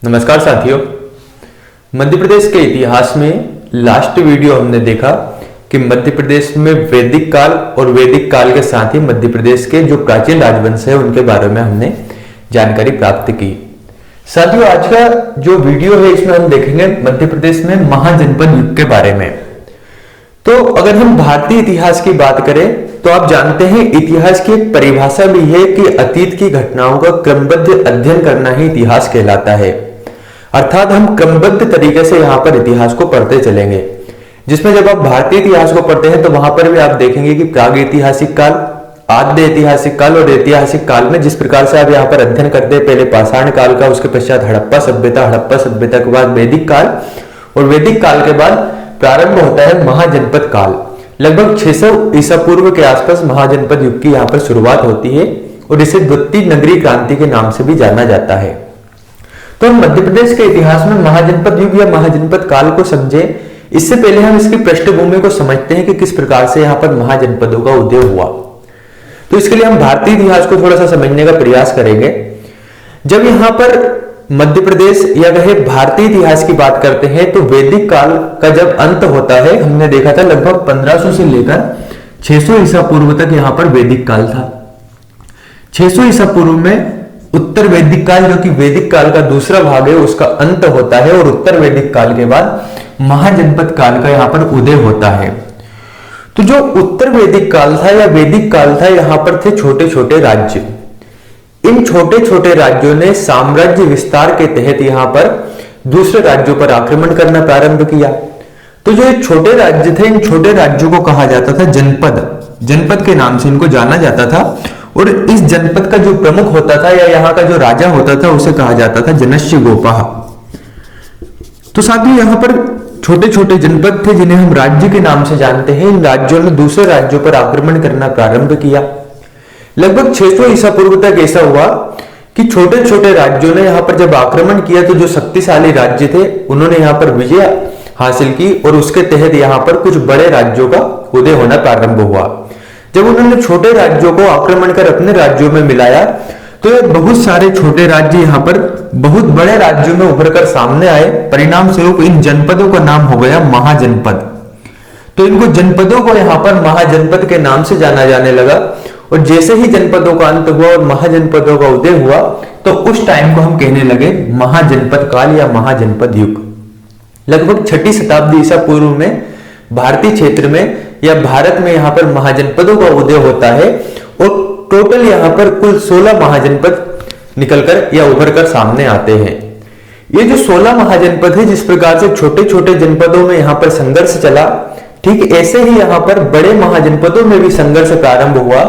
नमस्कार साथियों। मध्य प्रदेश के इतिहास में लास्ट वीडियो हमने देखा कि मध्य प्रदेश में वैदिक काल और वैदिक काल के साथ ही मध्य प्रदेश के जो प्राचीन राजवंश है उनके बारे में हमने जानकारी प्राप्त की। साथियों, आज का जो वीडियो है इसमें हम देखेंगे मध्य प्रदेश में महाजनपद युग के बारे में। तो अगर हम भारतीय इतिहास की बात करें तो आप जानते हैं इतिहास की एक परिभाषा भी है कि अतीत की घटनाओं का क्रमबद्ध अध्ययन करना ही इतिहास कहलाता है। अर्थात हम क्रमबद्ध तरीके से यहाँ पर इतिहास को पढ़ते चलेंगे, जिसमें जब आप भारतीय इतिहास को पढ़ते हैं तो वहां पर भी आप देखेंगे कि प्राग ऐतिहासिक काल, आद्य ऐतिहासिक काल और ऐतिहासिक काल में जिस प्रकार से आप यहाँ पर अध्ययन करते हैं, पहले पाषाण काल का, उसके पश्चात हड़प्पा सभ्यता के बाद वैदिक काल और वैदिक काल के बाद प्रारंभ होता है महाजनपद काल। लगभग 600 ईसा पूर्व के आसपास महाजनपद युग की यहाँ पर शुरुआत होती है और इसे द्वितीय नगरीय क्रांति के नाम से भी जाना जाता है। तो हम मध्य प्रदेश के इतिहास में महाजनपद युग या महाजनपद काल को समझे, इससे पहले हम इसकी पृष्ठभूमि को समझते हैं कि किस प्रकार से यहाँ पर महाजनपदों का उदय हुआ। तो इसके लिए हम भारतीय इतिहास को थोड़ा सा समझने का प्रयास करेंगे। जब यहाँ पर मध्य प्रदेश या वह भारतीय इतिहास की बात करते हैं तो वैदिक काल का जब अंत होता है, हमने देखा था लगभग 1500 से लेकर 600 ईसा पूर्व तक यहाँ पर वैदिक काल था। 600 ईसा पूर्व में उत्तर वैदिक काल, जो कि वैदिक काल का दूसरा भाग है, उसका अंत होता है और उत्तर वैदिक काल के बाद महाजनपद काल का यहाँ पर उदय होता है। तो जो उत्तर वैदिक काल था या वैदिक काल था, यहाँ पर थे छोटे छोटे राज्य। इन छोटे छोटे राज्यों ने साम्राज्य विस्तार के तहत यहाँ पर दूसरे राज्यों पर आक्रमण करना प्रारंभ किया। तो जो ये छोटे राज्य थे, इन छोटे राज्यों को कहा जाता था जनपद। जनपद के नाम से इनको जाना जाता था और इस जनपद का जो प्रमुख होता था या यहाँ का जो राजा होता था उसे कहा जाता था जनस्य गोपाः। तो साथ ही यहाँ पर छोटे छोटे जनपद थे जिन्हें हम राज्य के नाम से जानते हैं। इन राज्यों ने दूसरे राज्यों पर आक्रमण करना प्रारंभ किया। लगभग 600 ईसा पूर्व तक ऐसा हुआ कि छोटे छोटे राज्यों ने यहाँ पर जब आक्रमण किया तो जो शक्तिशाली राज्य थे उन्होंने यहाँ पर विजय हासिल की और उसके तहत यहाँ पर कुछ बड़े राज्यों का उदय होना प्रारंभ हुआ। जब उन्होंने छोटे राज्यों को आक्रमण कर अपने राज्यों में मिलाया तो ये बहुत सारे छोटे राज्य यहाँ पर बहुत बड़े राज्यों में उभर कर सामने आए। परिणाम स्वरूप इन जनपदों का नाम हो गया महाजनपद। तो इनको जनपदों को यहाँ पर महाजनपद के नाम से जाना जाने लगा और जैसे ही जनपदों का अंत हुआ और महाजनपदों का उदय हुआ तो उस टाइम को हम कहने लगे महाजनपद काल या महाजनपद युग। लगभग 6ठी शताब्दी ईसा पूर्व में भारतीय क्षेत्र में या भारत में यहाँ पर महाजनपदों का उदय होता है और टोटल यहाँ पर कुल 16 महाजनपद निकलकर या उभर कर सामने आते हैं। ये जो 16 महाजनपद है, जिस प्रकार से छोटे छोटे जनपदों में यहाँ पर संघर्ष चला, ठीक ऐसे ही यहाँ पर बड़े महाजनपदों में भी संघर्ष प्रारंभ हुआ।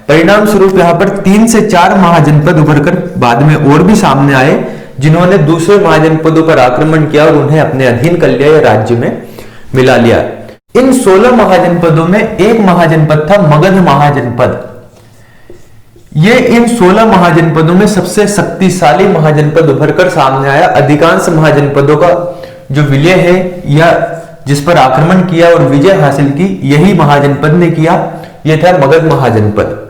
परिणाम स्वरूप यहाँ पर 3 से 4 महाजनपद उभर कर बाद में और भी सामने आए, जिन्होंने दूसरे महाजनपदों पर आक्रमण किया और उन्हें अपने अधीन कर लिया या राज्य में मिला लिया। इन 16 महाजनपदों में एक महाजनपद था मगध महाजनपद। ये इन 16 महाजनपदों में सबसे शक्तिशाली महाजनपद उभरकर सामने आया। अधिकांश महाजनपदों का जो विलय है या जिस पर आक्रमण किया और विजय हासिल की, यही महाजनपद ने किया। यह था मगध महाजनपद।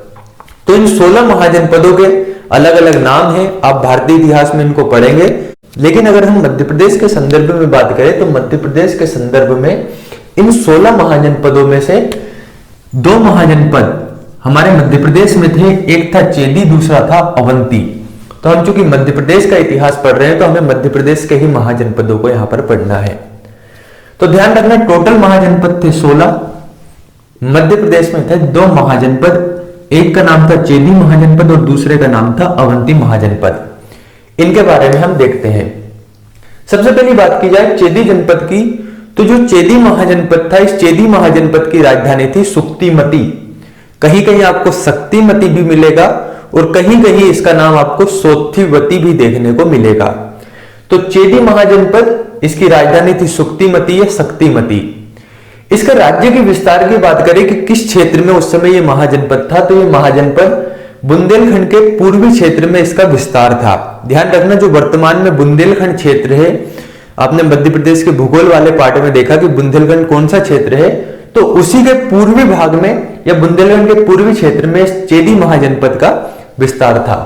तो इन 16 महाजनपदों के अलग अलग नाम हैं, आप भारतीय इतिहास में इनको पढ़ेंगे। लेकिन अगर हम मध्य प्रदेश के संदर्भ में बात करें तो मध्य प्रदेश के संदर्भ में इन 16 महाजनपदों में से 2 महाजनपद हमारे मध्य प्रदेश में थे। एक था चेदी, दूसरा था अवंती। तो हम चूंकि मध्य प्रदेश का इतिहास पढ़ रहे हैं तो हमें मध्य प्रदेश के ही महाजनपदों को यहां पर पढ़ना है। तो ध्यान रखना, टोटल महाजनपद थे 16। मध्य प्रदेश में थे 2 महाजनपद, एक का नाम था चेदी महाजनपद और दूसरे का नाम था अवंती महाजनपद। इनके बारे में हम देखते हैं। सबसे पहली बात की जाए चेदी जनपद की, तो जो चेदी महाजनपद था, इस चेदी महाजनपद की राजधानी थी सुक्तिमती। कहीं कहीं आपको शक्तिमती भी मिलेगा और कहीं कहीं इसका नाम आपको सोत्थिवती भी देखने को मिलेगा। तो चेदी महाजनपद, इसकी राजधानी थी सुक्तिमती या शक्तिमती। इसका राज्य के विस्तार की बात करें कि किस क्षेत्र में उस समय ये महाजनपद था, तो ये महाजनपद बुंदेलखंड के पूर्वी क्षेत्र में इसका विस्तार था। ध्यान रखना, जो वर्तमान में बुंदेलखंड क्षेत्र है, आपने मध्य प्रदेश के भूगोल वाले पार्ट में देखा कि बुंदेलखंड कौन सा क्षेत्र है, तो उसी के पूर्वी भाग में या बुंदेलखंड के पूर्वी क्षेत्र में चेदी महाजनपद का विस्तार था।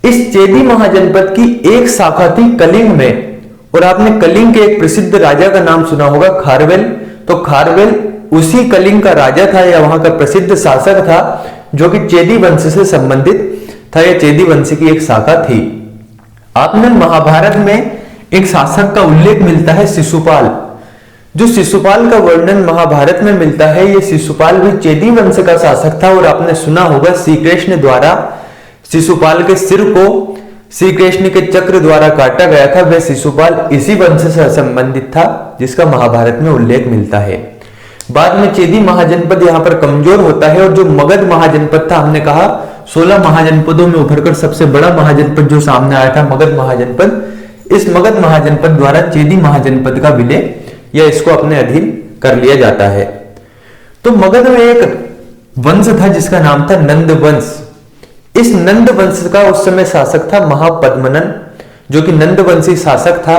इस चेदी महाजनपद की एक शाखा थी कलिंग में, और आपने कलिंग के एक प्रसिद्ध राजा का नाम सुना होगा, खारवेल। तो खारवेल उसी कलिंग का राजा था या वहां का प्रसिद्ध शासक था, जो कि चेदी वंश से संबंधित था, या चेदी वंश की एक शाखा थी। आपने महाभारत में एक शासक का उल्लेख मिलता है, शिशुपाल। जो शिशुपाल का वर्णन महाभारत में मिलता है, ये शिशुपाल भी चेदी वंश का शासक था। और आपने सुना होगा श्री कृष्ण द्वारा शिशुपाल के सिर को श्री कृष्ण के चक्र द्वारा काटा गया था, वह शिशुपाल इसी वंश से संबंधित था, जिसका महाभारत में उल्लेख मिलता है। बाद में चेदी महाजनपद यहाँ पर कमजोर होता है, और जो मगध महाजनपद था, हमने कहा 16 महाजनपदों में उभरकर सबसे बड़ा महाजनपद जो सामने आया था, मगध महाजनपद। इस मगध महाजनपद द्वारा चेदी महाजनपद का विलय या इसको अपने अधीन कर लिया जाता है। तो मगध में एक वंश था जिसका नाम था नंद वंश। इस नंद वंश का उस समय शासक था महापद्मनन, जो कि नंद वंशी शासक था।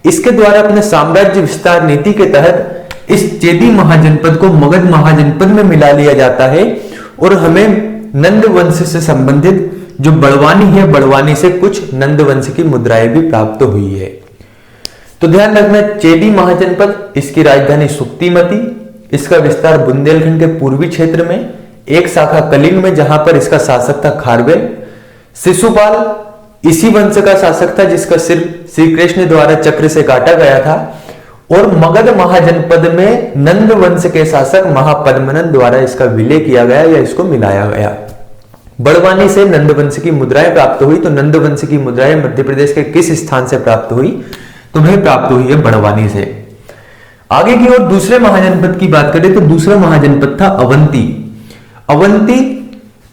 इसके द्वारा अपने साम्राज्य विस्तार नीति के तहत इस चेदी महाजनपद को मगध महाजनपद में मिला लिया जाता है, और हमें नंद वंश से संबंधित जो बड़वानी है, बड़वानी से कुछ नंद वंश की मुद्राएं भी प्राप्त हुई है। तो ध्यान रखना, चेदी महाजनपद, इसकी राजधानी सुक्तिमती, इसका विस्तार बुंदेलखंड के पूर्वी क्षेत्र में, एक शाखा कलिंग में जहां पर इसका शासक था खारवेल। शिशुपाल इसी वंश का शासक था जिसका सिर श्री कृष्ण द्वारा चक्र से काटा गया था, और मगध महाजनपद में नंद वंश के शासक महापद्मनन द्वारा इसका विलय किया गया या इसको मिलाया गया। बड़वानी से नंद वंश की मुद्राएं प्राप्त हुई। तो नंद वंश की मुद्राएं मध्य प्रदेश के किस स्थान से प्राप्त हुई? तो वह प्राप्त हुई है बड़वानी से। आगे की ओर दूसरे महाजनपद की बात करें तो दूसरा महाजनपद था अवंती। अवंती,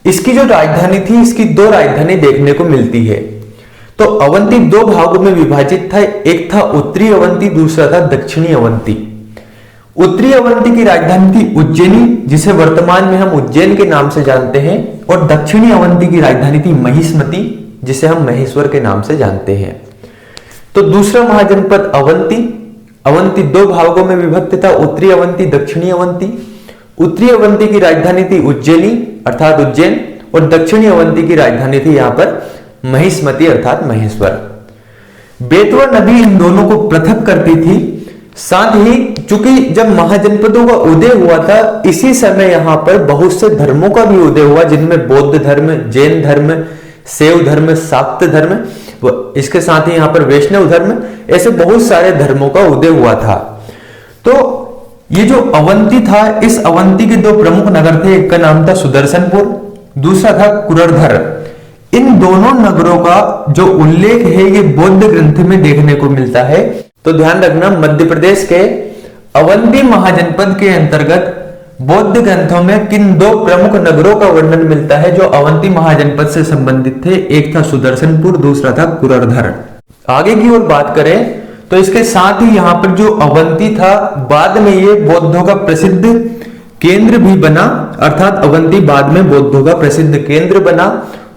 इसकी जो राजधानी थी, इसकी दो राजधानी देखने को मिलती है। तो अवंती दो भागों में विभाजित था, एक था उत्तरी अवंती, दूसरा था दक्षिणी अवंती। उत्तरी अवंती की राजधानी थी उज्जैनी, जिसे वर्तमान में हम उज्जैन के नाम से जानते हैं, और दक्षिणी अवंती की राजधानी थी महिष्मती, जिसे हम महेश्वर के नाम से जानते हैं। तो दूसरा महाजनपद अवंती, अवंती दो भागों में विभक्त था, उत्तरी अवंती, दक्षिणी अवंती। उत्तरी अवंती की राजधानी थी उज्जैनी अर्थात उज्जैन, और दक्षिणी अवंती की राजधानी थी यहां पर महिष्मती अर्थात महेश्वर। बेतवा नदी इन दोनों को पृथक करती थी। साथ ही चूंकि जब महाजनपदों का उदय हुआ था, इसी समय यहां पर बहुत से धर्मों का भी उदय हुआ, जिनमें बौद्ध धर्म, जैन धर्म, शैव धर्म, शाक्त धर्म, इसके साथ ही यहां पर वैष्णव धर्म, ऐसे बहुत सारे धर्मों का उदय हुआ था। तो ये जो अवंती था, इस अवंती के दो प्रमुख नगर थे, एक का नाम था सुदर्शनपुर, दूसरा था कुररधर। इन दोनों नगरों का जो उल्लेख है ये बौद्ध ग्रंथ में देखने को मिलता है। तो ध्यान रखना, मध्य प्रदेश के अवंती महाजनपद के अंतर्गत बौद्ध ग्रंथों में किन दो प्रमुख नगरों का वर्णन मिलता है जो अवंती महाजनपद से संबंधित थे, एक था सुदर्शनपुर, दूसरा था कुररधर। आगे की ओर बात करें तो इसके साथ ही यहाँ पर जो अवंती था, बाद में ये बौद्धों का प्रसिद्ध केंद्र भी बना, अर्थात अवंती बाद में बौद्धों का प्रसिद्ध केंद्र बना,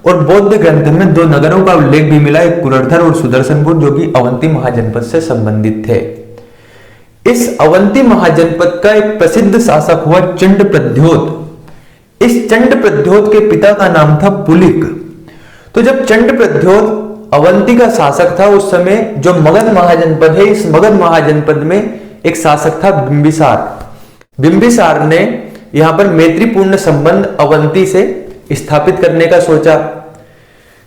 और बौद्ध ग्रंथ में दो नगरों का उल्लेख भी मिला, एक कुररधर और सुदर्शनपुर, जो कि अवंती महाजनपद से संबंधित थे। इस अवंती महाजनपद का एक प्रसिद्ध शासक हुआ चंड प्रद्योत। इस चंड प्रद्योत के पिता का नाम था पुलिक। तो जब चंड प्रद्योत अवंती का शासक था, उस समय जो मगध महाजनपद है, इस मगध महाजनपद में एक शासक था बिंबिसार। बिंबिसार ने यहां पर मैत्रीपूर्ण संबंध अवंती से स्थापित करने का सोचा।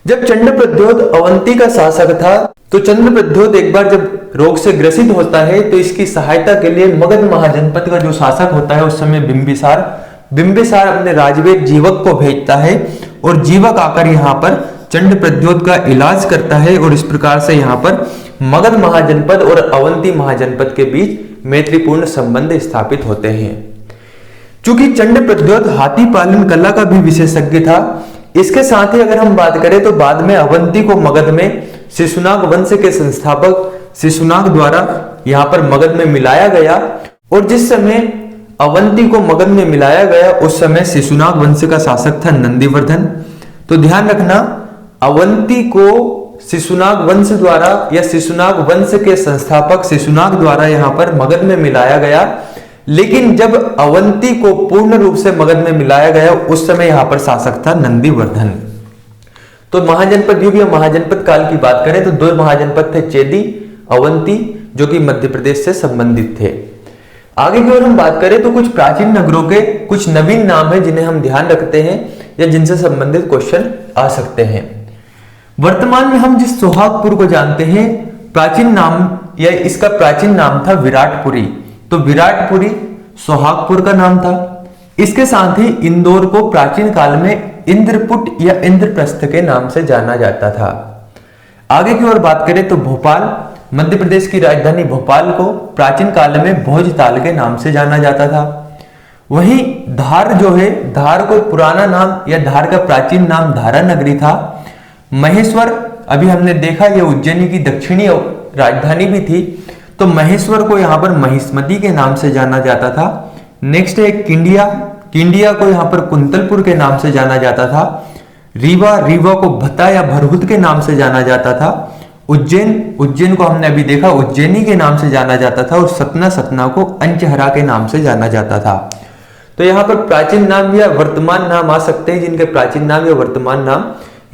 जब चंड प्रद्योत अवंती का शासक था, तो चंद्र प्रद्योत एक बार जब रोग से ग्रसित होता है, तो इसकी सहायता के लिए मगध महाजनपद का जो शासक होता है उस समय बिंबिसार अपने राजवेद जीवक को भेजता है, और जीवक आकर यहाँ पर चंड प्रद्योत का इलाज करता है, और इस प्रकार से यहाँ पर मगध महाजनपद और अवंती महाजनपद के बीच मैत्रीपूर्ण संबंध स्थापित होते हैं। चूंकि चंड प्रद्योत हाथी पालन कला का भी विशेषज्ञ था, इसके साथ ही अगर हम बात करें तो बाद में अवंती को मगध में शिशुनाग वंश के संस्थापक शिशुनाग द्वारा यहाँ पर मगध में मिलाया गया, और जिस समय अवंती को मगध में मिलाया गया उस समय शिशुनाग वंश का शासक था नंदीवर्धन। तो ध्यान रखना, अवंती को शिशुनाग वंश द्वारा या शिशुनाग वंश के संस्थापक शिशुनाग द्वारा यहाँ पर मगध में मिलाया गया, लेकिन जब अवंती को पूर्ण रूप से मगध में मिलाया गया उस समय यहां पर शासक था नंदीवर्धन। तो महाजनपद युग या महाजनपद काल की बात करें तो दो महाजनपद थे, चेदी, अवंती, जो कि मध्य प्रदेश से संबंधित थे। आगे की ओर हम बात करें तो कुछ प्राचीन नगरों के कुछ नवीन नाम है जिन्हें हम ध्यान रखते हैं या जिनसे संबंधित क्वेश्चन आ सकते हैं। वर्तमान में हम जिस सोहागपुर को जानते हैं, प्राचीन नाम या इसका प्राचीन नाम था विराटपुरी। तो विराटपुरी सोहागपुर का नाम था। इसके साथ ही इंदौर को प्राचीन काल में इंद्रपुट या इंद्रप्रस्थ के नाम से जाना जाता था। आगे की ओर बात करें तो भोपाल, मध्य प्रदेश की राजधानी भोपाल को प्राचीन काल में भोजताल के नाम से जाना जाता था। वहीं धार जो है, धार को पुराना नाम या धार का प्राचीन नाम धारा नगरी था। महेश्वर अभी हमने देखा यह उज्जैनी की दक्षिणी राजधानी भी थी, तो महेश्वर को यहाँ पर महिष्मती के नाम से जाना जाता था। नेक्स्ट है किंडिया, किंडिया को यहाँ पर कुंतलपुर के नाम से जाना जाता था। रीवा, रीवा को भता या भरहुत के नाम से जाना जाता था। उज्जैन, उज्जैन को हमने अभी देखा उज्जैनी के नाम से जाना जाता था। और सतना, सतना को अंचहरा के नाम से जाना जाता था। तो यहाँ पर प्राचीन नाम या वर्तमान नाम आ सकते हैं, जिनके प्राचीन नाम या वर्तमान नाम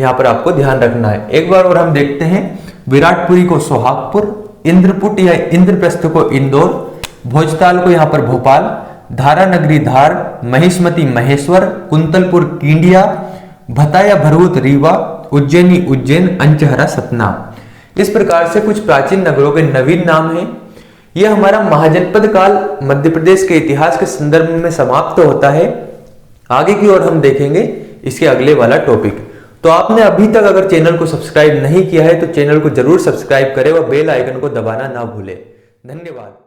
यहाँ पर आपको ध्यान रखना है। एक बार और हम देखते हैं, विराटपुरी को सोहागपुर, इंद्रपुट या इंद्रप्रस्थ को इंदौर, भोजताल को यहाँ पर भोपाल, धारा नगरी धार, महिष्मती महेश्वर, कुंतलपुर किंडिया, भता या भरहुत रीवा, उज्जैनी उज्जैन, अंचहरा सतना। इस प्रकार से कुछ प्राचीन नगरों के नवीन नाम हैं। यह हमारा महाजनपद काल मध्य प्रदेश के इतिहास के संदर्भ में समाप्त होता है। आगे की ओर हम देखेंगे इसके अगले वाला टॉपिक। तो आपने अभी तक अगर चैनल को सब्सक्राइब नहीं किया है तो चैनल को जरूर सब्सक्राइब करें व बेल आइकन को दबाना ना भूलें। धन्यवाद।